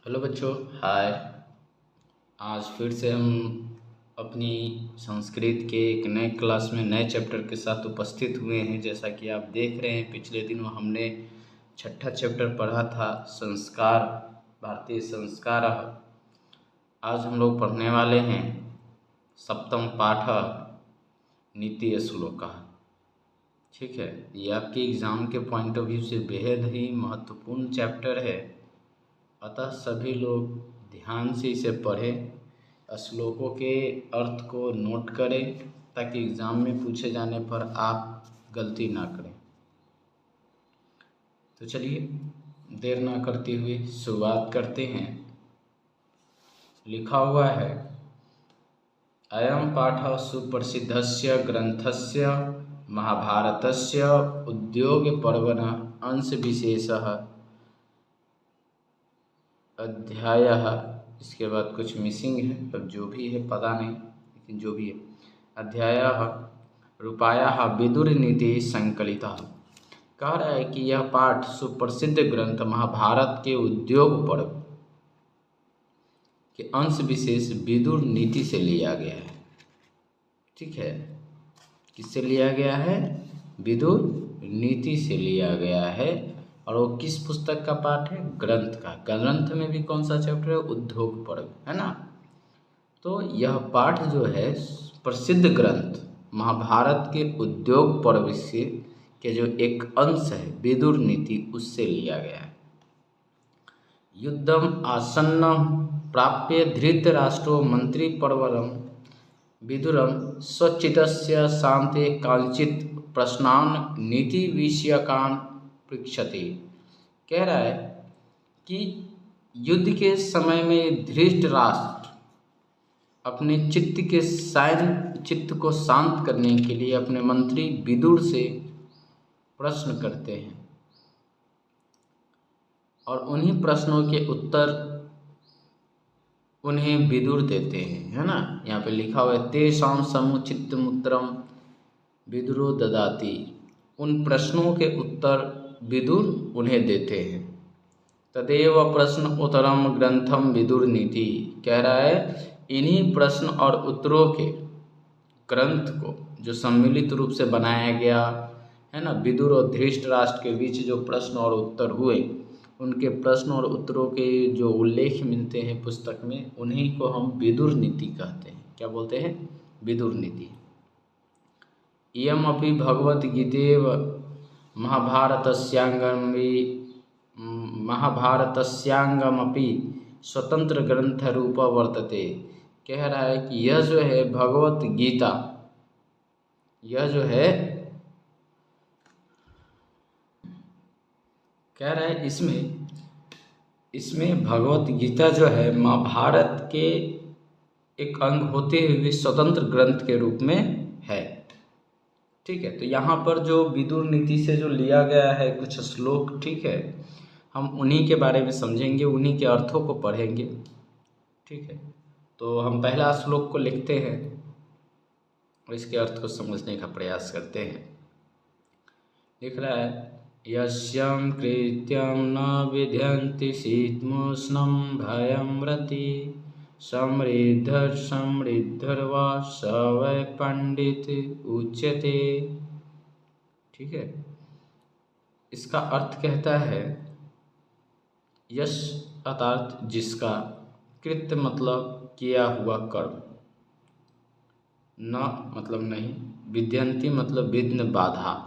Hello बच्चों। हाय। आज फिर से हम अपनी संस्कृत के एक नए क्लास में नए चैप्टर के साथ उपस्थित हुए हैं। जैसा कि आप देख रहे हैं, पिछले दिनों हमने छठा चैप्टर पढ़ा था, संस्कार, भारतीय संस्कार। आज हम लोग पढ़ने वाले हैं सप्तम पाठ, नीति श्लोक। ठीक है, ये आपके एग्ज़ाम के पॉइंट ऑफ व्यू से बेहद ही महत्वपूर्ण चैप्टर है। अतः सभी लोग ध्यान से इसे पढ़ें, श्लोकों के अर्थ को नोट करें, ताकि एग्ज़ाम में पूछे जाने पर आप गलती ना करें। तो चलिए देर ना करते हुए शुरुआत करते हैं। लिखा हुआ है, अयं पाठः सुप्रसिद्धस्य ग्रंथस्य महाभारतस्य उद्योगपर्वणः अंशविशेषः अध्यायः। इसके बाद कुछ मिसिंग है, अब जो भी है पता नहीं, लेकिन जो भी है, अध्यायः रूपायाः विदुर नीति संकलितः। कह रहा है कि यह पाठ सुप्रसिद्ध ग्रंथ महाभारत के उद्योग पर्व के अंश विशेष विदुर नीति से लिया गया है। ठीक है, किससे लिया गया है? विदुर नीति से लिया गया है। और वो किस पुस्तक का पाठ है? ग्रंथ का। ग्रंथ में भी कौन सा चैप्टर है? उद्योग पर्व, है ना। तो यह पाठ जो है प्रसिद्ध ग्रंथ महाभारत के उद्योग पर्व से के जो एक अंश है विदुर नीति, उससे लिया गया है। युद्धम आसन्न प्राप्य धृतराष्ट्रो मंत्री परवरम विदुरम स्वचितस्य शांते कांचित प्रश्नान नीति विषयकान पृच्छति। कह रहा है कि युद्ध के समय में धृतराष्ट्र अपने चित्त को शांत करने के लिए अपने मंत्री विदुर से प्रश्न करते हैं, और उन्हीं प्रश्नों के उत्तर उन्हें विदुर देते हैं, है ना। यहाँ पे लिखा हुआ है, तेषां समुचितमुत्तरम विदुरो ददाति। उन प्रश्नों के उत्तर विदुर उन्हें देते हैं। तदेव प्रश्न उत्तरम ग्रंथम विदुर नीति। कह रहा है, इन्हीं प्रश्न और उत्तरों के ग्रंथ को जो सम्मिलित रूप से बनाया गया है ना, विदुर और धृतराष्ट्र के बीच जो प्रश्न और उत्तर हुए, उनके प्रश्न और उत्तरों के जो उल्लेख मिलते हैं पुस्तक में, उन्हीं को हम विदुर नीति कहते हैं। क्या बोलते हैं? विदुर नीति। इयमपि भगवद्गीतेव महाभारतस्यांगमपि स्वतंत्र ग्रंथ रूप वर्तते। कह रहा है कि यह जो है भगवत गीता, यह जो है, कह रहा है इसमें भगवत गीता जो है महाभारत के एक अंग होते हुए स्वतंत्र ग्रंथ के रूप में है। ठीक है, तो यहाँ पर जो विदुर नीति से जो लिया गया है कुछ श्लोक, ठीक है, हम उन्हीं के बारे में समझेंगे, उन्हीं के अर्थों को पढ़ेंगे। ठीक है, तो हम पहला श्लोक को लिखते हैं और इसके अर्थ को समझने का प्रयास करते हैं। लिख रहा है, यस्यं कृत्यं न विद्यन्ति शीतमुष्णं भयं रति समृद्धर्वा स वै पंडित उच्यते। ठीक है, इसका अर्थ कहता है, यश अर्थात जिसका, कृत्य मतलब किया हुआ कर्म, न मतलब नहीं, विद्यन्ति मतलब विघ्न बाधा,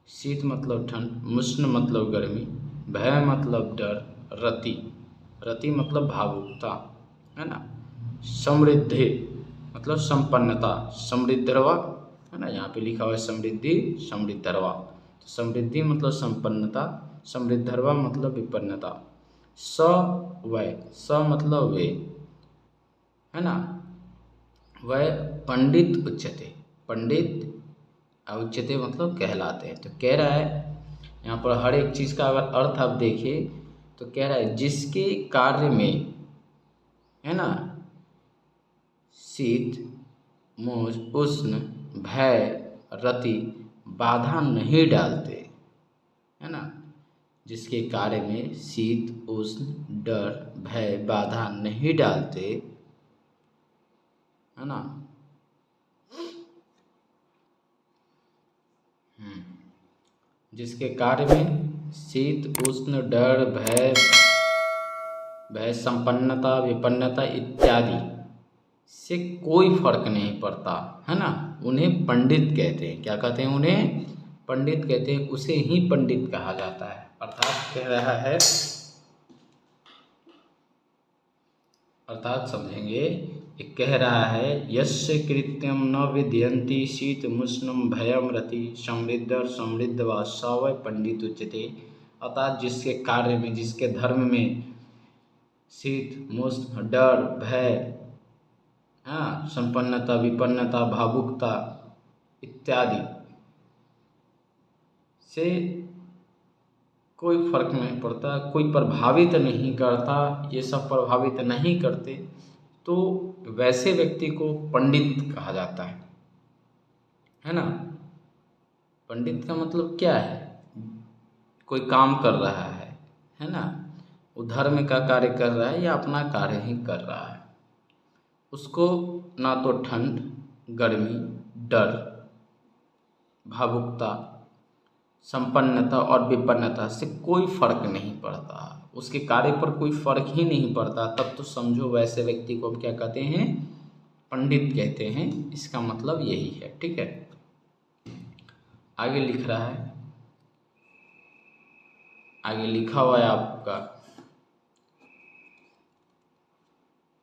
शीत मतलब ठंड, मुष्ण मतलब गर्मी, भय मतलब डर, रति मतलब भावुकता, है ना, समृद्धि मतलब संपन्नता, समृद्धर्वा, है ना, यहाँ पे लिखा हुआ है समृद्धि समृद्धर्वा। तो समृद्धि मतलब संपन्नता, समृद्धर्वा मतलब विपन्नता, स वै, स मतलब वे, है ना, वह पंडित उच्यते, पंडित उच्यते मतलब कहलाते हैं। तो कह रहा है यहाँ पर हर एक चीज़ का अगर अर्थ आप देखिए तो कह रहा है जिसके कार्य में, है ना, शीत उष्ण भय रति बाधा नहीं डालते, है ना, जिसके कार्य में शीत उष्ण डर भय बाधा नहीं डालते, है ना। जिसके कार्य में शीत उष्ण डर भय संपन्नता विपन्नता इत्यादि से कोई फर्क नहीं पड़ता, है ना, उन्हें पंडित कहते हैं। क्या कहते हैं? उन्हें पंडित कहते हैं। उसे ही पंडित कहा जाता है। अर्थात समझेंगे, ये कह रहा है यस्य कृत्यम न विद्यन्ति शीतमुष्णं भयम रति समृद्ध समृद्ध वा स वै पंडित उच्यते। अर्थात जिसके कार्य में, जिसके धर्म में शीत मुष्ण डर भय, हाँ, संपन्नता विपन्नता भावुकता इत्यादि से कोई फर्क नहीं पड़ता, कोई प्रभावित नहीं करता, ये सब प्रभावित नहीं करते, तो वैसे व्यक्ति को पंडित कहा जाता है ना। पंडित का मतलब क्या है? कोई काम कर रहा है ना, वो धर्म का कार्य कर रहा है या अपना कार्य ही कर रहा है, उसको ना तो ठंड गर्मी डर भावुकता संपन्नता और विपन्नता से कोई फर्क नहीं पड़ता, उसके कार्य पर कोई फर्क ही नहीं पड़ता, तब तो समझो वैसे व्यक्ति को हम क्या कहते हैं? पंडित कहते हैं। इसका मतलब यही है। ठीक है, आगे लिख रहा है, आगे लिखा हुआ है आपका,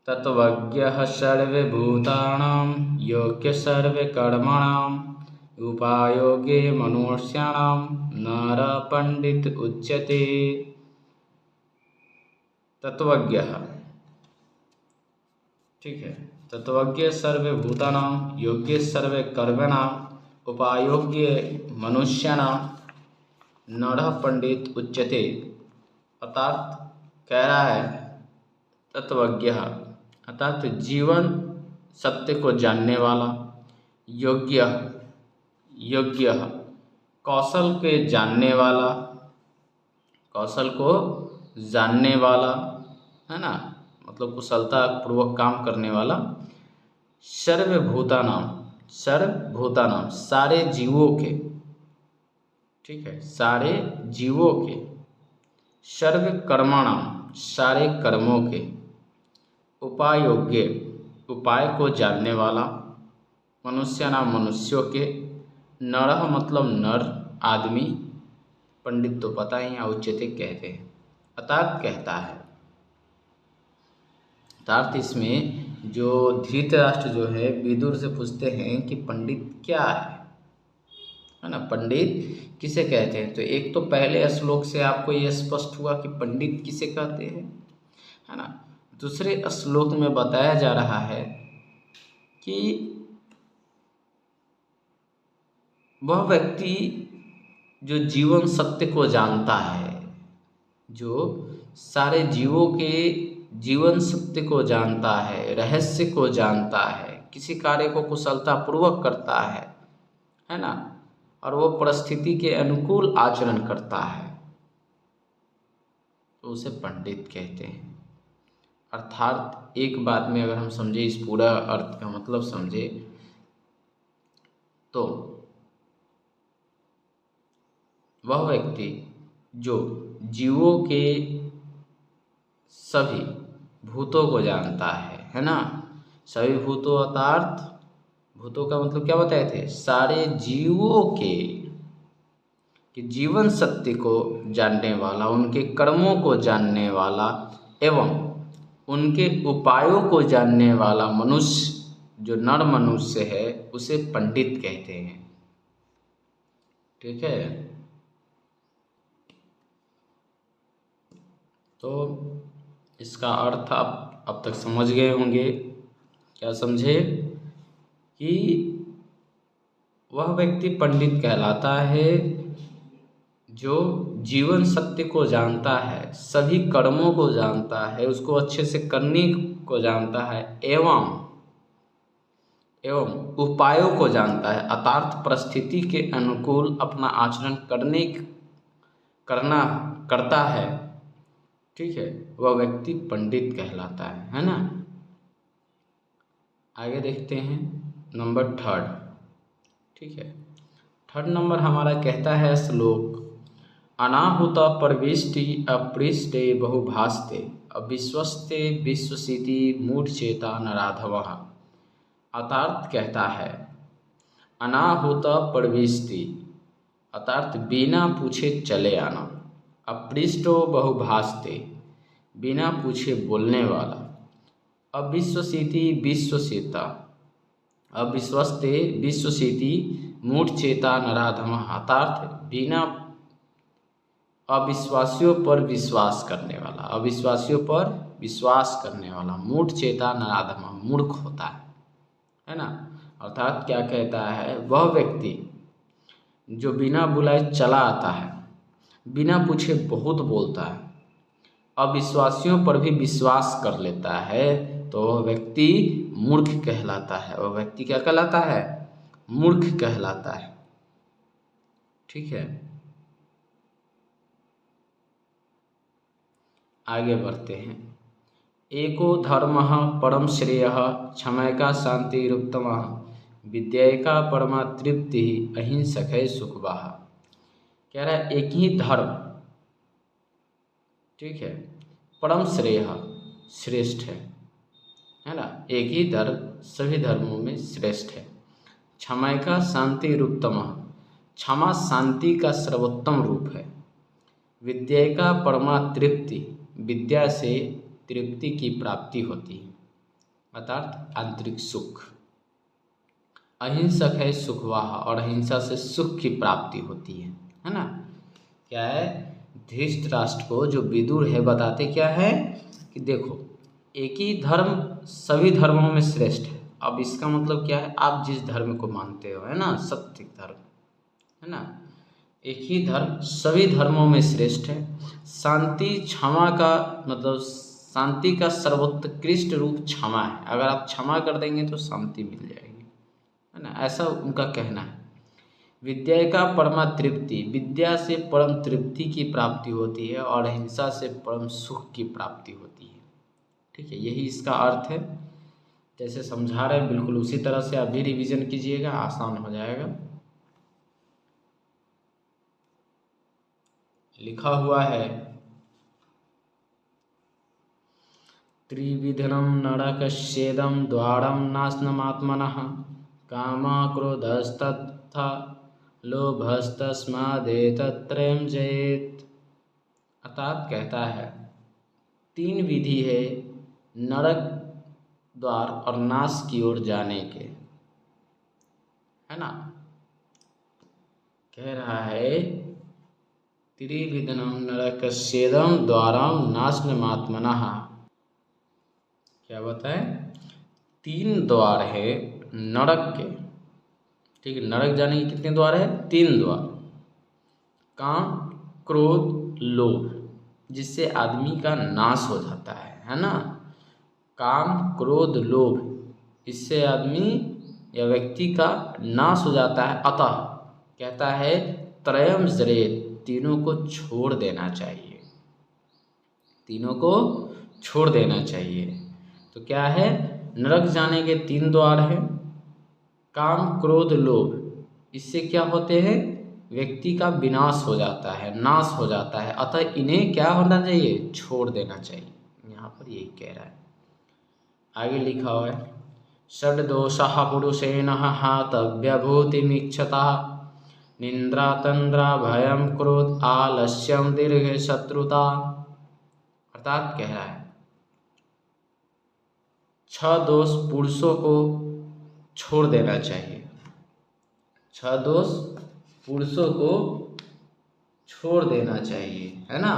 तत्वज्ञः सर्वभूतानां योग्य सर्वकर्मणां उपायोगे मनुष्याणां नर पंडित उच्यते। तत्वज्ञ, ठीक है, तत्वज्ञ सर्वभूतानां योग्य सर्वकर्मणां उपायोग्य मनुष्याणां नर पंडित उच्यते। अर्थात कह रहा है तत्वज्ञ अर्थात जीवन सत्य को जानने वाला, योग्य कौशल के जानने वाला, कौशल को जानने वाला, है ना, मतलब कुशलता पूर्वक काम करने वाला, सर्वभूतानां सारे जीवों के, ठीक है, सारे जीवों के, सर्वकर्मणां सारे कर्मों के, उपायोग्य उपाय को जानने वाला, मनुष्याणां मनुष्यों के, नरः मतलब नर आदमी, पंडित तो पता ही उच्यते कहते हैं। अर्थात कहता है, अर्थात इसमें जो धृतराष्ट्र जो है विदुर से पूछते हैं कि पंडित क्या है ना, पंडित किसे कहते हैं। तो एक तो पहले श्लोक से आपको यह स्पष्ट हुआ कि पंडित किसे कहते हैं, है ना। दूसरे श्लोक में बताया जा रहा है कि वह व्यक्ति जो जीवन सत्य को जानता है, जो सारे जीवों के जीवन सत्य को जानता है, रहस्य को जानता है, किसी कार्य को कुशलता पूर्वक करता है ना, और वो परिस्थिति के अनुकूल आचरण करता है, तो उसे पंडित कहते हैं। अर्थात एक बात में अगर हम समझे, इस पूरा अर्थ का मतलब समझे, तो वह व्यक्ति जो जीवों के सभी भूतों को जानता है ना, सभी भूतों अर्थात भूतों का मतलब क्या बताए थे? सारे जीवों के जीवन सत्य को जानने वाला, उनके कर्मों को जानने वाला एवं उनके उपायों को जानने वाला मनुष्य, जो नर मनुष्य है, उसे पंडित कहते हैं। ठीक है, तो इसका अर्थ आप अब तक समझ गए होंगे। क्या समझे? कि वह व्यक्ति पंडित कहलाता है जो जीवन सत्य को जानता है, सभी कर्मों को जानता है, उसको अच्छे से करने को जानता है, एवं उपायों को जानता है, अर्थात परिस्थिति के अनुकूल अपना आचरण करना करता है, ठीक है, वह व्यक्ति पंडित कहलाता है ना। आगे देखते हैं नंबर थर्ड, ठीक है। थर्ड नंबर हमारा कहता है श्लोक, अनाहुत प्रविष्टि अपृष्टे बहुभास्ते अविश्वस्ते विश्वसिति मूढ़चेता नराधवः। अर्थात कहता है अनाहुत प्रविष्टि अर्थात बिना पूछे चले आना, अपृष्टो बहुभास्ते बिना पूछे बोलने वाला, अविश्वसिति विश्वसेता अविश्वस्ते विश्वसिति मूढ़चेता नराधमः। अर्थात बिना अविश्वासियों पर विश्वास करने वाला, अविश्वासियों पर विश्वास करने वाला मूढ़चेता नराधमः मूर्ख होता है ना। अर्थात क्या कहता है, वह व्यक्ति जो बिना बुलाए चला आता है, बिना पूछे बहुत बोलता है, अविश्वासियों पर भी विश्वास कर लेता है, तो वह व्यक्ति मूर्ख कहलाता है। वह व्यक्ति क्या कहलाता है, मूर्ख कहलाता है, ठीक है। आगे बढ़ते हैं, एको धर्मः परम श्रेयः क्षमैका शांतिरुत्तमः विद्यैका परमा तृप्ति अहिंसकै सुखवाः। कह रहा है एक ही धर्म, ठीक है, परम श्रेय श्रेष्ठ है ना। एक ही धर्म सभी धर्मों में श्रेष्ठ है। क्षमैका शांतिरुत्तमः क्षमा शांति का सर्वोत्तम रूप है। विद्यैका परमा तृप्ति विद्या से तृप्ति की प्राप्ति होती है, अर्थात आंतरिक सुख। अहिंसक है सुखवाह और अहिंसा से सुख की प्राप्ति होती है ना। क्या है, धृतराष्ट्र को जो विदुर है बताते क्या है कि देखो एक ही धर्म सभी धर्मों में श्रेष्ठ है। अब इसका मतलब क्या है, आप जिस धर्म को मानते हो है ना, सत्य धर्म है ना, एक ही धर्म सभी धर्मों में श्रेष्ठ है। शांति क्षमा का मतलब शांति का सर्वोत्कृष्ट रूप क्षमा है। अगर आप क्षमा कर देंगे तो शांति मिल जाएगी, है ना, ऐसा उनका कहना है। विद्या का परमा तृप्ति विद्या से परम तृप्ति की प्राप्ति होती है और अहिंसा से परम सुख की प्राप्ति होती है, ठीक है। यही इसका अर्थ है। जैसे समझा रहे हैं बिल्कुल उसी तरह से आप भी रिवीजन कीजिएगा, आसान हो जाएगा। लिखा हुआ है त्रिविधम नरकस्येदं द्वारम नाशनमात्मनः कामा क्रोधस्तथा लोभस्तस्मादेतत्त्रयं जयेत्। अर्थात कहता है तीन विधि है नरक द्वार और नाश की ओर जाने के, है ना। कह रहा है त्रिविधम नरकस्येदं द्वारम नाशनमात्मनः। क्या बताए, तीन द्वार है नरक के, ठीक है। नरक जाने के कितने द्वार है, तीन द्वार। काम क्रोध लोभ, जिससे आदमी का नाश हो जाता है ना। काम क्रोध लोभ, इससे आदमी या व्यक्ति का नाश हो जाता है। अतः कहता है त्रयम जरेत, तीनों को छोड़ देना चाहिए, तीनों को छोड़ देना चाहिए। तो क्या है, नरक जाने के तीन द्वार हैं, काम क्रोध लोभ, इससे क्या होते हैं, व्यक्ति का विनाश हो जाता है, नाश हो जाता है। अतः इन्हें क्या होना चाहिए, छोड़ देना चाहिए। यहाँ पर यही कह रहा है। आगे लिखा हुआ है षड्दोषः पुरुषेण हातव्यभूतिमीक्षतः निंद्रा तंद्रा भयम क्रोध आलस्यम दीर्घ शत्रुता। अर्थात कह रहा है 6 दोष पुरुषों को छोड़ देना चाहिए, 6 दोष पुरुषों को छोड़ देना चाहिए, है ना।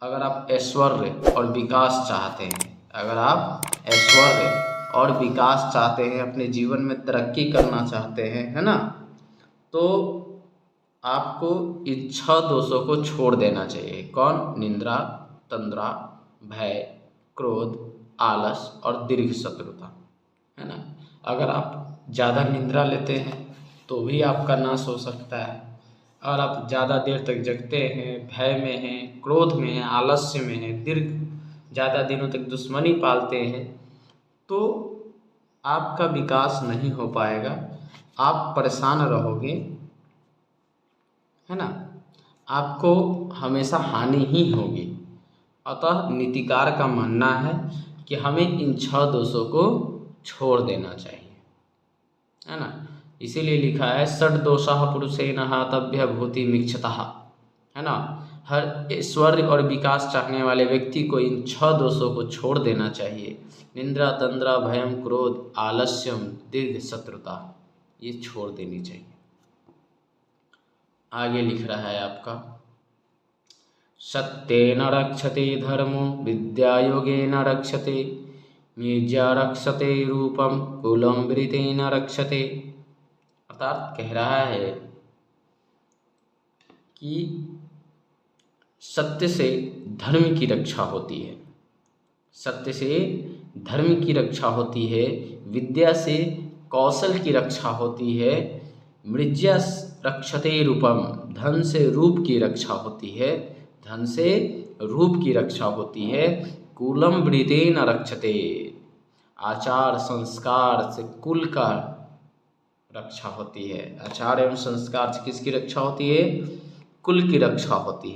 अगर आप ऐश्वर्य और विकास चाहते हैं, अगर आप ऐश्वर्य और विकास चाहते हैं, अपने जीवन में तरक्की करना चाहते हैं, है ना, तो आपको इन 6 दोषों को छोड़ देना चाहिए। कौन, निंद्रा तंद्रा भय क्रोध आलस और दीर्घ शत्रुता, है ना। अगर आप ज़्यादा निंद्रा लेते हैं तो भी आपका नाश हो सकता है, और आप ज़्यादा देर तक जगते हैं, भय में हैं, क्रोध में हैं, आलस्य में हैं, ज़्यादा दिनों तक दुश्मनी पालते हैं, तो आपका विकास नहीं हो पाएगा, आप परेशान रहोगे, है ना, आपको हमेशा हानि ही होगी। अतः नीतिकार का मानना है कि हमें इन 6 दोषों को छोड़ देना चाहिए, है ना। इसीलिए लिखा है षड दोषाः पुरुषेण तभ्य भूति मिक्षतः, है ना। हर ऐश्वर्य और विकास चाहने वाले व्यक्ति को इन 6 दोषों को छोड़ देना चाहिए। निंद्रा, तंद्रा, भयम, क्रोध, आलस्यम, दीर्घ शत्रुता, ये छोड़ देनी चाहिए। आगे लिख रहा है आपका सत्येन रक्षते धर्मो विद्यायोगेन रक्षते मिर्जा रक्षते रूपम कुलम वृतेन रक्षते। अर्थात कह रहा है कि सत्य से धर्म की रक्षा होती है, सत्य से धर्म की रक्षा होती है, विद्या से कौशल की रक्षा होती है, मृज्या रक्षते रूपम, धन से रूप की रक्षा होती है, धन से रूप की रक्षा होती है, कुलम वृतेन रक्षते, आचार संस्कार से कुल का रक्षा होती है। आचार एवं संस्कार से किसकी रक्षा होती है? कुल की रक्षा होती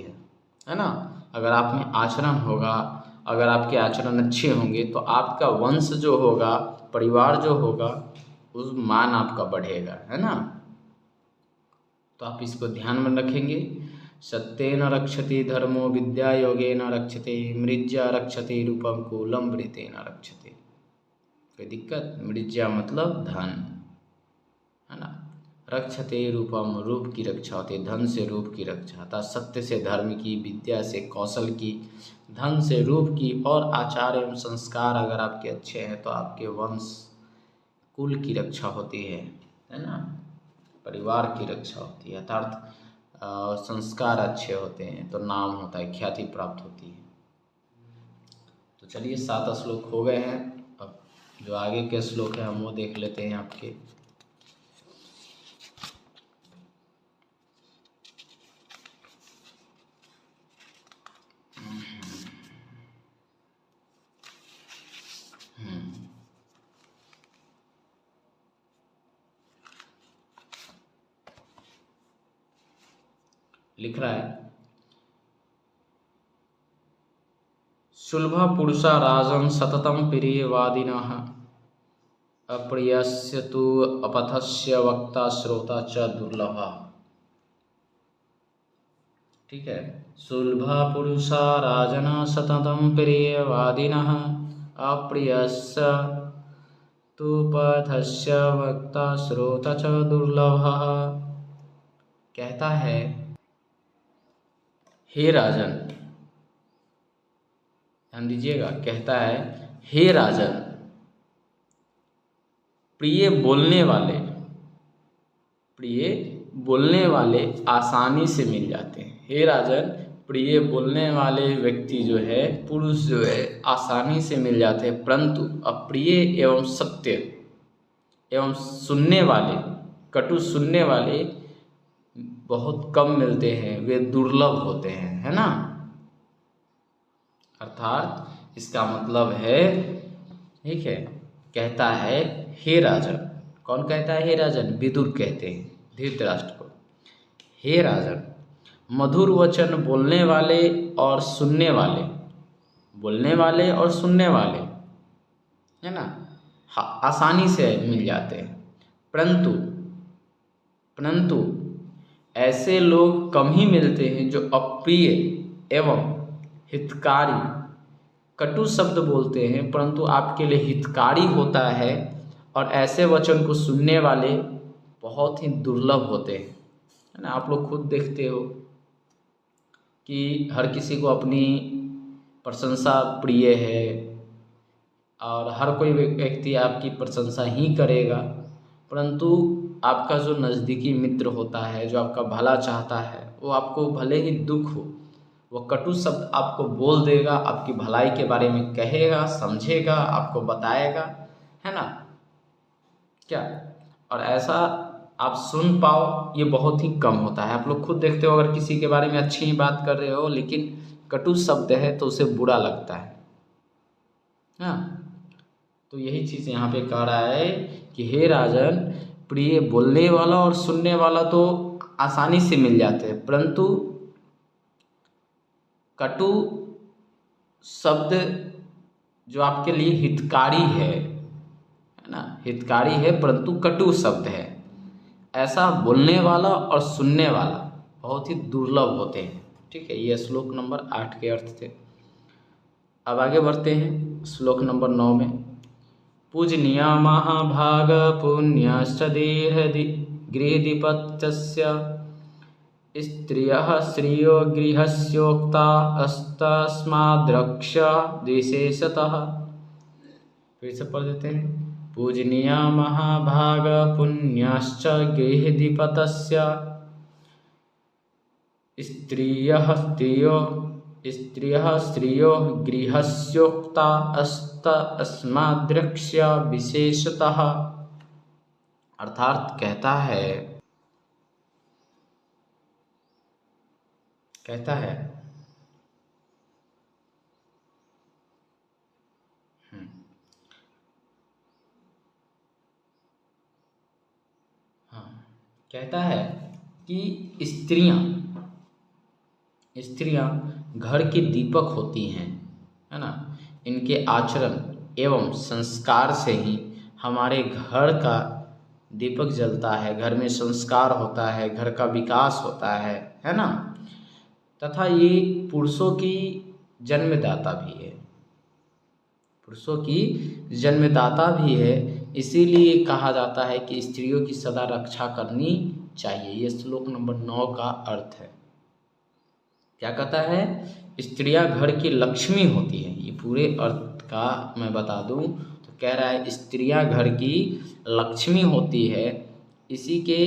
है ना। अगर आप में आचरण होगा, अगर आपके आचरण अच्छे होंगे तो आपका वंश जो होगा, परिवार जो होगा, उस मान आपका बढ़ेगा, है ना। तो आप इसको ध्यान में रखेंगे। सत्येन रक्षते धर्मो विद्या योगेन रक्षते मृज्या रक्षते रूपम कुलम वृतेन रक्षते। कोई दिक्कत? मृज्या मतलब धन, है ना। रक्षते रूपम, रूप की रक्षा होती है, धन से रूप की रक्षा होता है। सत्य से धर्म की, विद्या से कौशल की, धन से रूप की, और आचार एवं संस्कार अगर आपके अच्छे हैं तो आपके वंश कुल की रक्षा होती है ना, परिवार की रक्षा होती है। अर्थात संस्कार अच्छे होते हैं तो नाम होता है, ख्याति प्राप्त होती है। तो चलिए 7 श्लोक हो गए हैं। अब जो आगे के श्लोक हैं हम वो देख लेते हैं आपके। लिख रहा है सुलभा पुरुषा राजन सततम प्रियवादिनः अप्रियस्य तु अपथस्य वक्ता श्रोता च दुर्लभः। ठीक है, सुलभा पुरुषा राजन सततम प्रियवादिनः अप्रियस्य तु अपथस्य वक्ता श्रोता च दुर्लभः। कहता है हे राजन, ध्यान दीजिएगा, कहता है हे राजन, प्रिय बोलने वाले आसानी से मिल जाते हैं। हे राजन, प्रिय बोलने वाले व्यक्ति जो है, पुरुष जो है, आसानी से मिल जाते हैं, परंतु अप्रिय एवं सत्य एवं सुनने वाले, कटु सुनने वाले बहुत कम मिलते हैं, वे दुर्लभ होते हैं, है ना। अर्थात इसका मतलब है, ठीक है, कहता है हे राजन। कौन कहता है हे राजन? विदुर कहते हैं धृतराष्ट्र को। हे राजन, मधुर वचन बोलने वाले और सुनने वाले, है ना, आसानी से मिल जाते हैं, परंतु ऐसे लोग कम ही मिलते हैं जो अप्रिय एवं हितकारी, कटु शब्द बोलते हैं परंतु आपके लिए हितकारी होता है, और ऐसे वचन को सुनने वाले बहुत ही दुर्लभ होते हैं, है ना। आप लोग खुद देखते हो कि हर किसी को अपनी प्रशंसा प्रिय है, और हर कोई व्यक्ति आपकी प्रशंसा ही करेगा, परंतु आपका जो नज़दीकी मित्र होता है, जो आपका भला चाहता है, वो आपको भले ही दुख हो, वो कटु शब्द आपको बोल देगा, आपकी भलाई के बारे में कहेगा, समझेगा, आपको बताएगा, है ना, क्या। और ऐसा आप सुन पाओ ये बहुत ही कम होता है। आप लोग खुद देखते हो, अगर किसी के बारे में अच्छी ही बात कर रहे हो लेकिन कटु शब्द है तो उसे बुरा लगता है। हाँ, तो यही चीज़ यहाँ पे कह रहा है कि हे राजन, प्रिय बोलने वाला और सुनने वाला तो आसानी से मिल जाते हैं, परंतु कटु शब्द जो आपके लिए हितकारी है ना, हितकारी है परंतु कटु शब्द है, ऐसा बोलने वाला और सुनने वाला बहुत ही दुर्लभ होते हैं। ठीक है, ये श्लोक नंबर 8 के अर्थ थे। अब आगे बढ़ते हैं श्लोक नंबर 9 में। पूजनीय महाभाग पुण्यश्च गृहदीपत्यस्य स्त्रियः श्रियो गृहस्योक्ता तस्माद्रक्ष विशेषतः। फिर से पढ़ देते हैं। पूजनीय महाभाग पुण्यश्च गृहदीपतस्य स्त्रियः श्रियो गृहस्योक्ता अस्माद्रक्ष्य विशेषतः। अर्थात कहता है कहता है कि स्त्रियां घर के दीपक होती हैं, है ना। इनके आचरण एवं संस्कार से ही हमारे घर का दीपक जलता है, घर में संस्कार होता है, घर का विकास होता है ना। तथा ये पुरुषों की जन्मदाता भी है, पुरुषों की जन्मदाता भी है, इसीलिए कहा जाता है कि स्त्रियों की सदा रक्षा करनी चाहिए। ये श्लोक नंबर 9 का अर्थ है। क्या कहता है? स्त्रियां घर की लक्ष्मी होती है। ये पूरे अर्थ का मैं बता दूं तो कह रहा है स्त्रियां घर की लक्ष्मी होती है। इसी के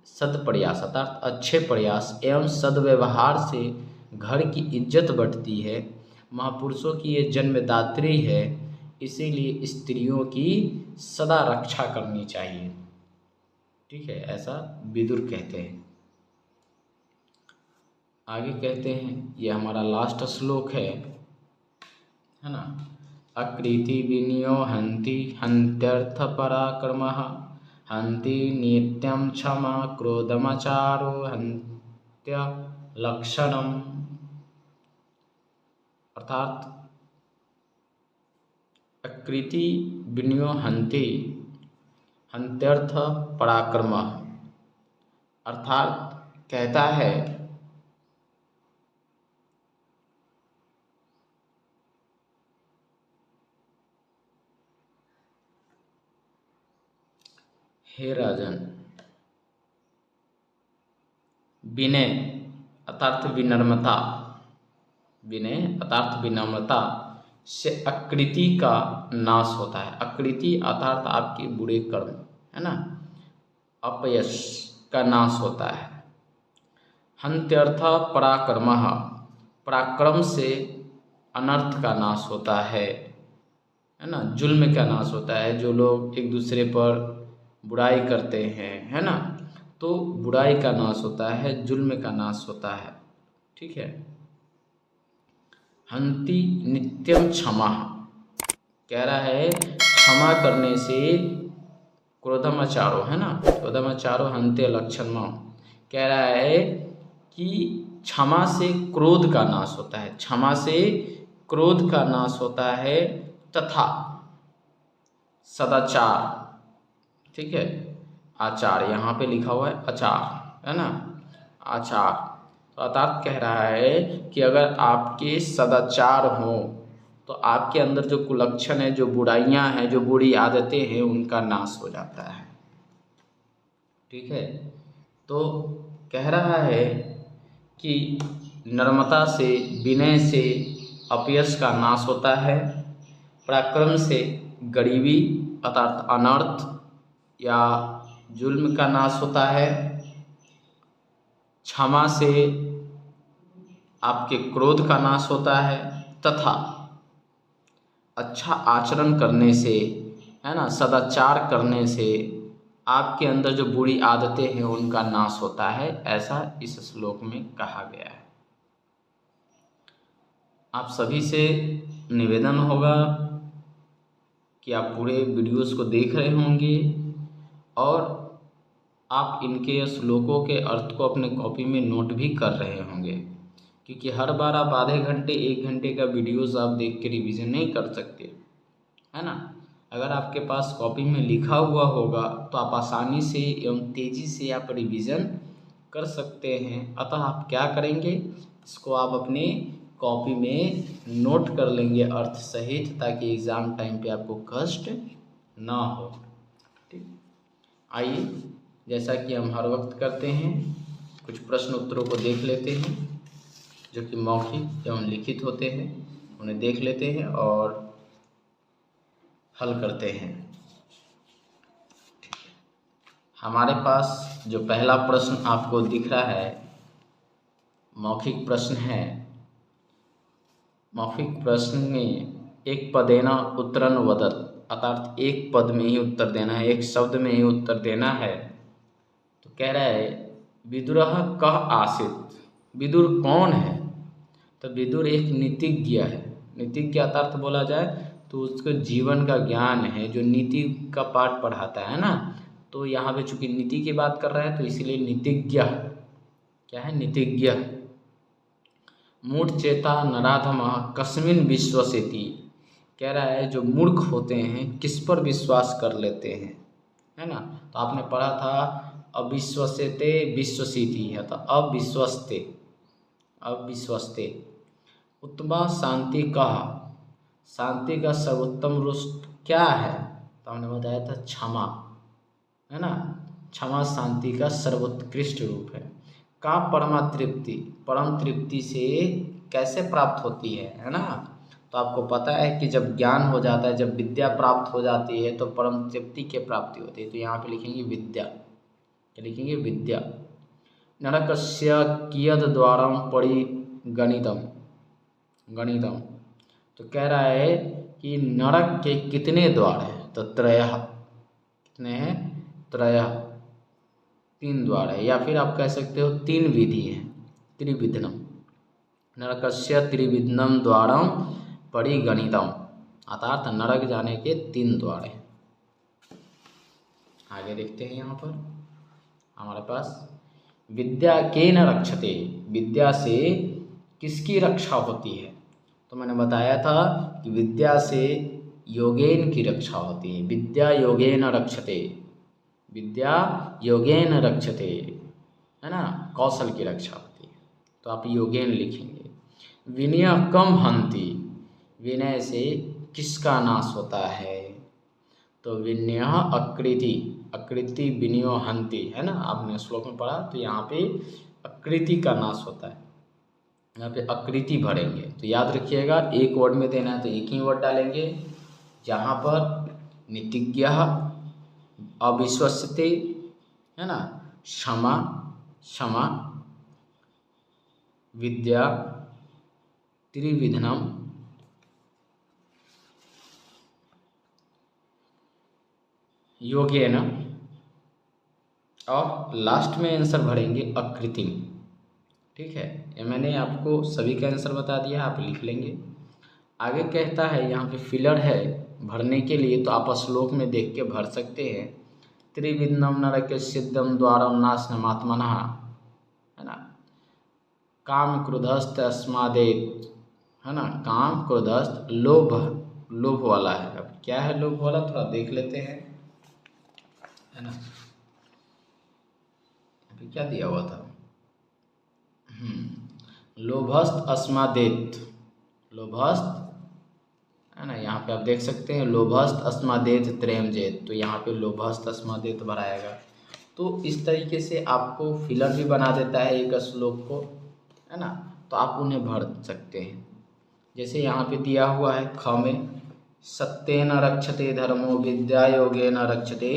सदप्रयास अर्थात अच्छे प्रयास एवं सद्व्यवहार से घर की इज्जत बढ़ती है। महापुरुषों की ये जन्मदात्री है, इसीलिए स्त्रियों की सदा रक्षा करनी चाहिए। ठीक है, ऐसा विदुर कहते हैं। आगे कहते हैं, ये हमारा लास्ट श्लोक है ना। अकृति विनियो हंति हंत्यर्थ पराक्रमः हंति नित्यं क्षमा क्रोधमाचारो हंत्य लक्षणम। अर्थात अकृति विनियो हंति हंत्यर्थ पराक्रमः। अर्थात कहता है हे राजन, विनय अर्थात विनम्रता, विनय अर्थात विनम्रता से अकृति का नाश होता है। अकृति अर्थात आपके बुरे कर्म, है ना, अपयश का नाश होता है। हंत्यर्थ पराक्रमः, पराक्रम से अनर्थ का नाश होता है ना, जुल्म का नाश होता है। जो लोग एक दूसरे पर बुराई करते हैं, है ना, तो बुराई का नाश होता है, जुल्म का नाश होता है। ठीक है। हंति नित्यम क्षमा, कह रहा है क्षमा करने से क्रोधमाचारो, है ना, क्रोधमाचारो हंते लक्षणम। कह रहा है कि क्षमा से क्रोध का नाश होता है, क्षमा से क्रोध का नाश होता है, तथा सदाचार, ठीक है, आचार यहाँ पे लिखा हुआ है आचार, है ना, आचार। तो अर्थात कह रहा है कि अगर आपके सदाचार हो तो आपके अंदर जो कुलक्षण है, जो बुराइयां हैं, जो बुरी आदतें हैं, उनका नाश हो जाता है। ठीक है। तो कह रहा है कि नम्रता से, विनय से अपयश का नाश होता है, पराक्रम से गरीबी अर्थात अनर्थ या जुल्म का नाश होता है, क्षमा से आपके क्रोध का नाश होता है, तथा अच्छा आचरण करने से, है ना, सदाचार करने से आपके अंदर जो बुरी आदतें हैं उनका नाश होता है, ऐसा इस श्लोक में कहा गया है। आप सभी से निवेदन होगा कि आप पूरे वीडियोस को देख रहे होंगे और आप इनके श्लोकों के अर्थ को अपने कॉपी में नोट भी कर रहे होंगे, क्योंकि हर बार आप आधे घंटे 1 घंटे का वीडियोस आप देख के रिवीजन नहीं कर सकते, है ना। अगर आपके पास कॉपी में लिखा हुआ होगा तो आप आसानी से एवं तेज़ी से आप रिवीजन कर सकते हैं। अतः आप क्या करेंगे, इसको आप अपने कॉपी में नोट कर लेंगे अर्थ सहित, ताकि एग्ज़ाम टाइम पे आपको कष्ट ना हो। ठीक, आइए जैसा कि हम हर वक्त करते हैं, कुछ प्रश्न उत्तरों को देख लेते हैं जो कि मौखिक एवं लिखित होते हैं, उन्हें देख लेते हैं और हल करते हैं। हमारे पास जो पहला प्रश्न आपको दिख रहा है मौखिक प्रश्न है। मौखिक प्रश्न में एक पदेन उत्तरं वदत्, अर्थात एक पद में ही उत्तर देना है, एक शब्द में ही उत्तर देना है। तो कह रहा है विदुरः कः आसीत्, विदुर कौन है। तो विदुर एक नीतिज्ञ है। नीतिज्ञ अर्थात बोला जाए तो उसको जीवन का ज्ञान है, जो नीति का पाठ पढ़ाता है ना। तो यहाँ पे चूंकि नीति की बात कर रहा है तो इसलिए नीतिज्ञ क्या है, नीतिज्ञ। मूढ़ चेता नराधमः कस्मिन् विश्वसिति, कह रहा है जो मूर्ख होते हैं किस पर विश्वास कर लेते हैं, है ना। तो आपने पढ़ा था अविश्वसेते विश्वसिति है, तो अविश्वस्ते अविश्वस्ते। उत्तमा शांति कहा, शांति का सर्वोत्तम रूप क्या है, तो हमने बताया था क्षमा, है ना। क्षमा शांति का सर्वोत्कृष्ट रूप है। का परमा तृप्ति, परम तृप्ति से कैसे प्राप्त होती है ना। तो आपको पता है कि जब ज्ञान हो जाता है, जब विद्या प्राप्त हो जाती है तो परम तृप्ति की प्राप्ति होती है। तो यहाँ पे लिखेंगे विद्या, क्या लिखेंगे, विद्या। नरकस्य कियद् द्वारं परिगणितम्, गणितम। तो कह रहा है कि नरक के कितने द्वार हैं, तो त्रयः, कितने हैं, त्रयः, 3 द्वार है, या फिर आप कह सकते हो 3 विधि है, त्रिविधनम। नरकस्य त्रिविधनम द्वारम परिगणितम, अर्थात नरक जाने के 3 द्वार हैं। आगे देखते हैं यहाँ पर हमारे पास विद्या केन रक्षते, विद्या से किसकी रक्षा होती है। तो मैंने बताया था कि विद्या से योगेन की रक्षा होती है। विद्या योगेन रक्षते, विद्या योगेन रक्षते, है ना, कौशल की रक्षा होती है। तो आप योगेन लिखेंगे। विनय कम हंति, विनय से किसका नाश होता है, तो विनय अकृति, अकृति विनयो हंति, है ना, आपने श्लोक में पढ़ा। तो यहाँ पे अकृति का नाश होता है, यहाँ पे अकृति भरेंगे। तो याद रखिएगा एक वर्ड में देना है तो एक ही वर्ड डालेंगे। जहाँ पर नीतिज्ञ, अविश्वस्यते, है ना, क्षमा, क्षमा, विद्या, त्रिविधनम, योगेन, और लास्ट में आंसर भरेंगे अकृतिम। ठीक है, ये मैंने आपको सभी का आंसर बता दिया, आप लिख लेंगे। आगे कहता है यहाँ पे फिलर है भरने के लिए, तो आप श्लोक में देख के भर सकते हैं। त्रिविधनम नरक सिद्धम द्वारम नाशनमात्मनः, है ना। काम क्रोधस्त अस्मादेत, है ना, काम क्रोधस्त, लोभ, लोभ वाला है। अब क्या है लोभ वाला, थोड़ा देख लेते हैं, है ना। अभी क्या दिया हुआ था, लोभस्त अस्मादेत, लोभस्त, है ना। यहाँ पे आप देख सकते हैं लोभस्त अस्मादेत त्रयम जेत, तो यहाँ पे लोभस्त अस्मादेत भराएगा। तो इस तरीके से आपको फिलर भी बना देता है एक श्लोक को, है ना। तो आप उन्हें भर सकते हैं। जैसे यहाँ पे दिया हुआ है ख में, सत्येन रक्षते धर्मो विद्या योगेन रक्षते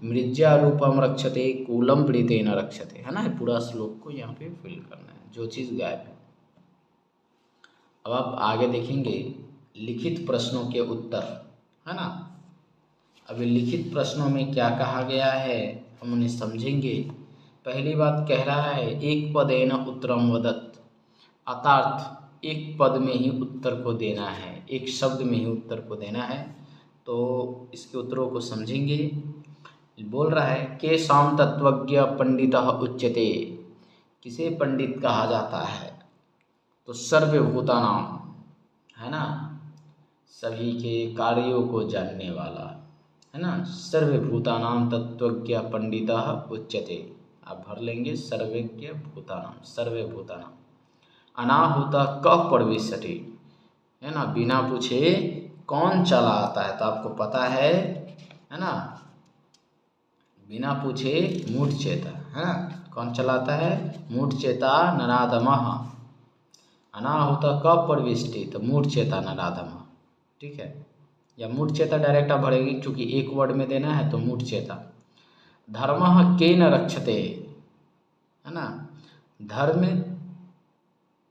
मृज्या रूपम रक्षते कूलम प्रीतेन रक्षते, है ना। पूरा श्लोक को यहाँ पे फिल करना है, जो चीज़ गायब है। अब आप आगे देखेंगे लिखित प्रश्नों के उत्तर, है ना। अभी लिखित प्रश्नों में क्या कहा गया है हम उन्हें समझेंगे। पहली बात कह रहा है एक पदेन उत्तरम वदत, अर्थात एक पद में ही उत्तर को देना है, एक शब्द में ही उत्तर को देना है। तो इसके उत्तरों को समझेंगे। बोल रहा है के शाम तत्वज्ञ पंडितः उच्यते, किसे पंडित कहा जाता है? तो सर्वभूतानां, है ना, सभी के कार्यों को जानने वाला, है ना। सर्वभूतानां तत्वज्ञ पंडितः उच्यते, आप भर लेंगे सर्वज्ञ भूतानां, सर्वभूतानां। अनाहुत कः प्रविशति, है ना, बिना पूछे कौन चला आता है? तो आपको पता है ना, बिना पूछे मूढ़ चेता, है ना, कौन चलाता है? मूढ़ चेता नराधमः। अनाहुत कः प्रविष्टि, तो मूढ़ चेता नराधमः, ठीक है। या मूढ़ चेता डायरेक्ट आप भरेगी, क्योंकि एक वर्ड में देना है, तो मूढ़ चेता। धर्मः केन रक्षते, है ना, धर्म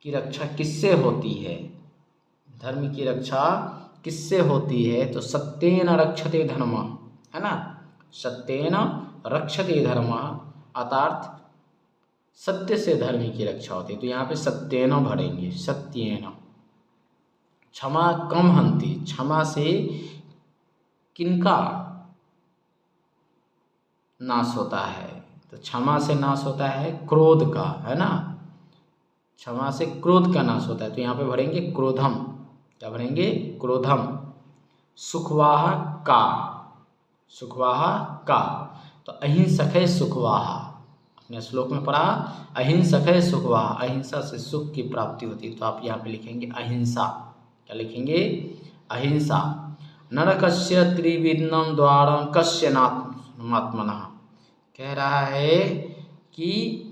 की रक्षा किससे होती है? धर्म की रक्षा किससे होती है? तो सत्येन रक्षते धर्म, है ना, सत्येन रक्षते धर्म, अर्थात सत्य से धर्म की रक्षा होती है। तो यहाँ पे सत्येन भरेंगे, सत्येन। क्षमा कम हंति, क्षमा से किनका नाश होता है? तो क्षमा से नाश होता है क्रोध का, है ना, क्षमा से क्रोध का नाश होता है। तो यहाँ पे भरेंगे क्रोधम, क्या भरेंगे? क्रोधम। सुखवाह का, सुखवाह का, तो अहिंसक है सुखवाह, अपने श्लोक में पढ़ा अहिंसक है सुखवाह, अहिंसा से सुख की प्राप्ति होती है। तो आप यहाँ पे लिखेंगे अहिंसा, क्या लिखेंगे? अहिंसा। नरकस्य त्रिविधम द्वारम कस्य नात्मनः, कह रहा है कि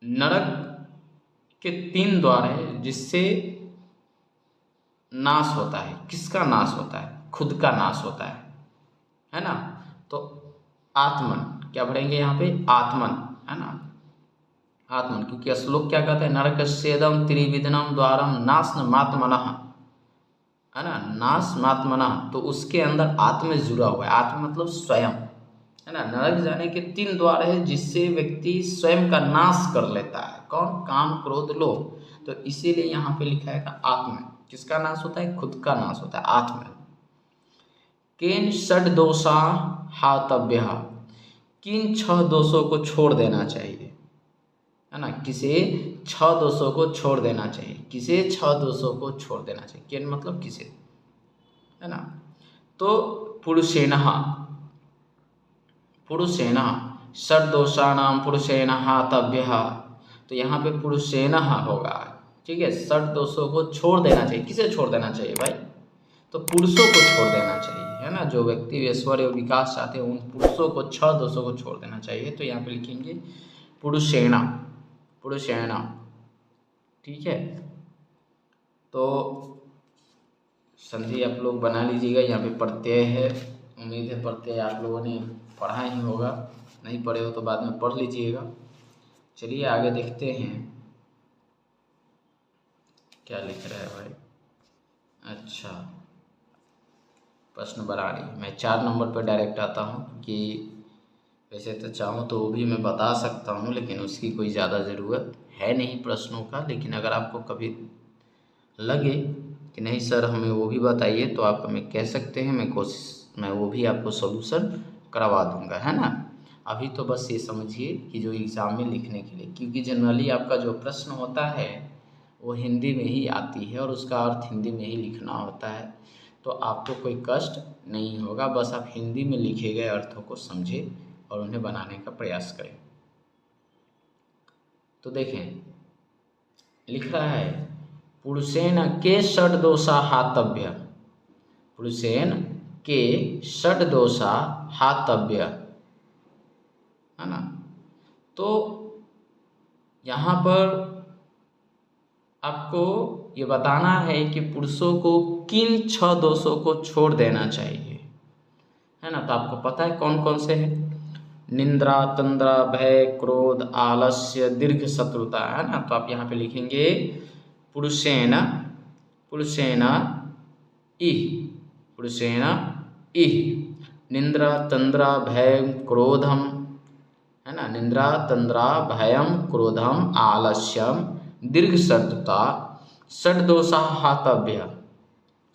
नरक के 3 द्वार है जिससे नाश होता है। किसका नाश होता है? खुद का नाश होता है ना। तो आत्मन, क्या भरेंगे यहाँ पे? आत्मन, है ना, आत्मन, क्योंकि श्लोक क्या कहता है? नरकस्येदम त्रिविधनम द्वारम नाश मात्मनः, है ना, नाश मात्मनः, तो उसके अंदर आत्म जुड़ा हुआ है। आत्म मतलब स्वयं, है ना। नरक जाने के 3 द्वार है जिससे व्यक्ति स्वयं का नाश कर लेता है। कौन? काम, क्रोध, लोभ। तो इसीलिए यहाँ पे लिखा है आत्म, किसका नाश होता है? खुद का नाश होता है, आत्म। केन षड दोषा हातव्य, किन 6 दोषों को छोड़ देना चाहिए, है ना, किसे 6 दोषों को छोड़ देना चाहिए, किसे 6 दोषों को छोड़ देना चाहिए? केन मतलब किसे, है ना। तो पुरुषेणः, पुरुषेणः षड्दोषाणां पुरुषेणः हातव्यः, तो यहाँ पे पुरुषेणः होगा, ठीक है। 6 दोषों को छोड़ देना चाहिए। किसे छोड़ देना चाहिए भाई? तो पुरुषों को छोड़ देना चाहिए, है ना। जो व्यक्ति ऐश्वर्य विकास चाहते हैं उन पुरुषों को 6 दोषों को छोड़ देना चाहिए। तो यहाँ पे लिखेंगे पुरुषेण, पुरुषेण, ठीक है। तो संधि आप लोग बना लीजिएगा। यहाँ पे प्रत्यय है, उम्मीद है प्रत्यय आप लोगों ने पढ़ा ही होगा, नहीं पढ़े हो तो बाद में पढ़ लीजिएगा। चलिए आगे देखते हैं क्या लिख रहा है भाई। अच्छा, प्रश्न बना रही, मैं 4 नंबर पर डायरेक्ट आता हूँ कि वैसे तो चाहूँ तो वो भी मैं बता सकता हूँ, लेकिन उसकी कोई ज़्यादा ज़रूरत है नहीं प्रश्नों का। लेकिन अगर आपको कभी लगे कि नहीं सर हमें वो भी बताइए, तो आप हमें कह सकते हैं, मैं वो भी आपको सॉल्यूशन करवा दूंगा, है ना। अभी तो बस ये समझिए कि जो एग्ज़ाम में लिखने के लिए, क्योंकि जनरली आपका जो प्रश्न होता है वो हिंदी में ही आती है और उसका अर्थ हिंदी में ही लिखना होता है। तो आपको कोई कष्ट नहीं होगा, बस आप हिंदी में लिखे गए अर्थों को समझें और उन्हें बनाने का प्रयास करें। तो देखें, लिख रहा है पुरुषेण के षड दोषा हातव्य, पुरुषेण के षड दोषा हातव्य, है ना। तो यहाँ पर आपको ये बताना है कि पुरुषों को किन 6 दोषों को छोड़ देना चाहिए, है ना। तो आपको पता है कौन कौन से हैं? निंद्रा, तंद्रा, भय, क्रोध, आलस्य, दीर्घ शत्रुता, है ना। तो आप यहाँ पे लिखेंगे पुरुषेण, पुरुषेण इह, पुरुषेण इह। निंद्रा तंद्रा भयं क्रोधम, है ना, निंद्रा तंद्रा भयं क्रोधम आलस्यम दीर्घ सत्ता षड्दोषा हातव्य।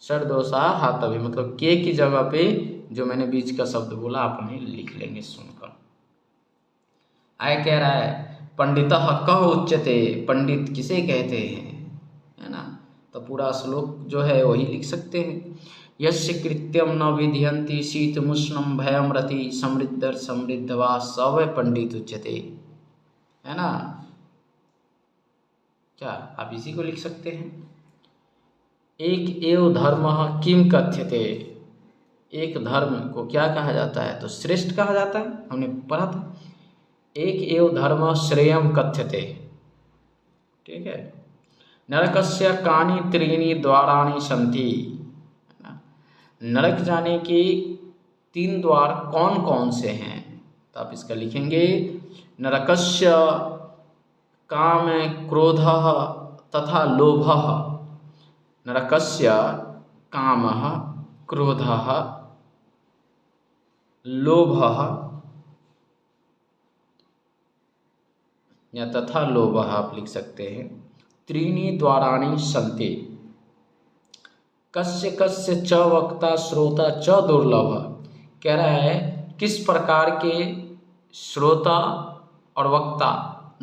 षड्दोषा हातव्य मतलब के की जगह पे जो मैंने बीच का शब्द बोला आपने लिख लेंगे सुनकर। आय कह रहा है पंडितः कह उच्यते, पंडित किसे कहते हैं, है ना। तो पूरा श्लोक जो है वही लिख सकते हैं। यस्य कृत्यम न विधियन्ति शीतमुष्णम भयम रति समृद्धर समृद्धवा स वै पंडित उच्यते, है ना। क्या आप इसी को लिख सकते हैं। एक एव धर्म किम कथ्यते, एक धर्म को क्या कहा जाता है, तो श्रेष्ठ कहा जाता है, हमने पढ़ा था। एक एव धर्म श्रेयम कथ्यते, ठीक है। नरकस्य कानि त्रीणि द्वाराणि सन्ति, नरक जाने के 3 द्वार कौन कौन से हैं, तो आप इसका लिखेंगे नरकस्य काम क्रोधः तथा लोभः, नरकस्य कामः क्रोधः लोभः या तथा लोभः आप लिख सकते हैं। त्रीणि द्वाराणि सन्ति, कस्य कस्य च वक्ता श्रोता च दुर्लभ, कह रहा है किस प्रकार के श्रोता और वक्ता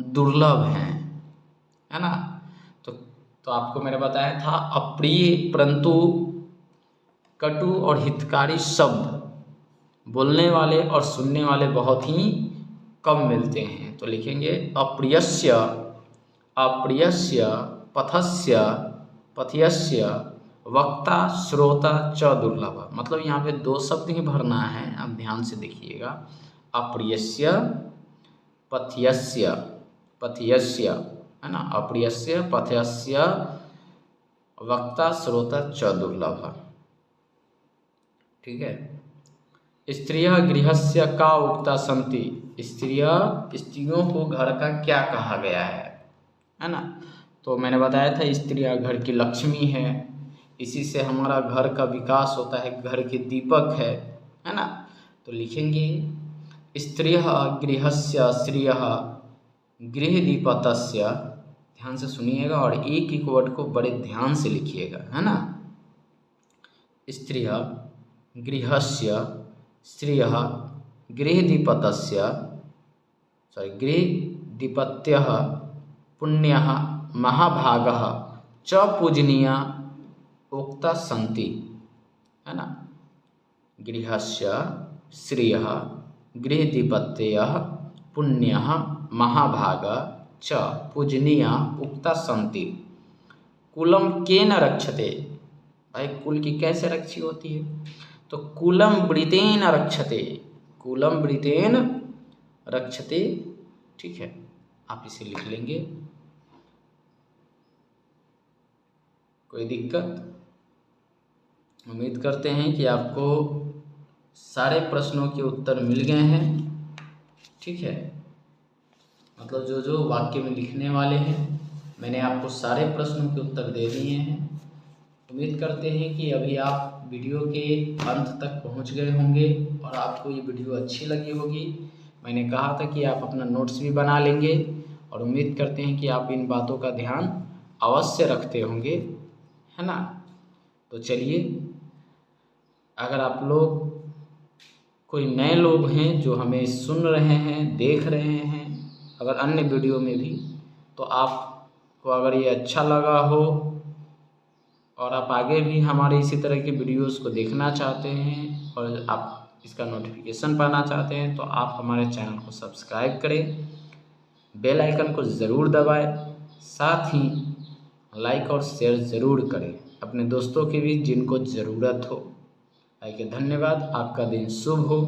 दुर्लभ हैं, है ना। तो आपको मैंने बताया था अप्रिय परंतु कटु और हितकारी शब्द बोलने वाले और सुनने वाले बहुत ही कम मिलते हैं। तो लिखेंगे अप्रियस्य, अप्रियस्य पथस्य, पथयस्य वक्ता श्रोता च दुर्लभ, मतलब यहाँ पे 2 शब्द ही भरना है, आप ध्यान से देखिएगा। अप्रियस्य पथयस्य, पथयस्य, है ना, अप्रियस्य पथयस्य वक्ता श्रोता च दुर्लभ, ठीक है। स्त्रियः गृहस्य का उक्ता सन्ति, स्त्रियों को घर का क्या कहा गया है ना। तो मैंने बताया था स्त्रियाँ घर की लक्ष्मी है, इसी से हमारा घर का विकास होता है, घर के दीपक है ना। तो लिखेंगे स्त्रियः गृहस्य, स्त्रियः गृहदीपतस्य, ध्यान से सुनिएगा और एक एक वर्ड को बड़े ध्यान से लिखिएगा, है ना। स्त्रियः गृहस्य, स्त्रियः गृहदीपतस्य, गृहदीपत्यः पुण्यः महाभागः च पूजनीया उक्ता सन्ति, है ना। गृहस्य श्रियः गृहदीपत्यः पुण्यः महाभागः च पूजनीया उक्ता सन्ति। कुलम केन रक्षते, भाई कुल की कैसे रक्षा होती है, तो कुलम वृतेन रक्षते, कुलम वृतेन रक्षते, ठीक है। आप इसे लिख लेंगे, कोई दिक्कत। उम्मीद करते हैं कि आपको सारे प्रश्नों के उत्तर मिल गए हैं, ठीक है। मतलब जो जो वाक्य में लिखने वाले हैं मैंने आपको सारे प्रश्नों के उत्तर दे दिए हैं। उम्मीद करते हैं कि अभी आप वीडियो के अंत तक पहुंच गए होंगे और आपको ये वीडियो अच्छी लगी होगी। मैंने कहा था कि आप अपना नोट्स भी बना लेंगे और उम्मीद करते हैं कि आप इन बातों का ध्यान अवश्य रखते होंगे, है ना। तो चलिए, अगर आप लोग कोई नए लोग हैं जो हमें सुन रहे हैं, देख रहे हैं, अगर अन्य वीडियो में भी, तो आपको अगर ये अच्छा लगा हो और आप आगे भी हमारे इसी तरह के वीडियोस को देखना चाहते हैं और आप इसका नोटिफिकेशन पाना चाहते हैं, तो आप हमारे चैनल को सब्सक्राइब करें, बेल आइकन को ज़रूर दबाएं, साथ ही लाइक और शेयर ज़रूर करें अपने दोस्तों के बीच जिनको ज़रूरत हो। धन्यवाद, आपका दिन शुभ हो।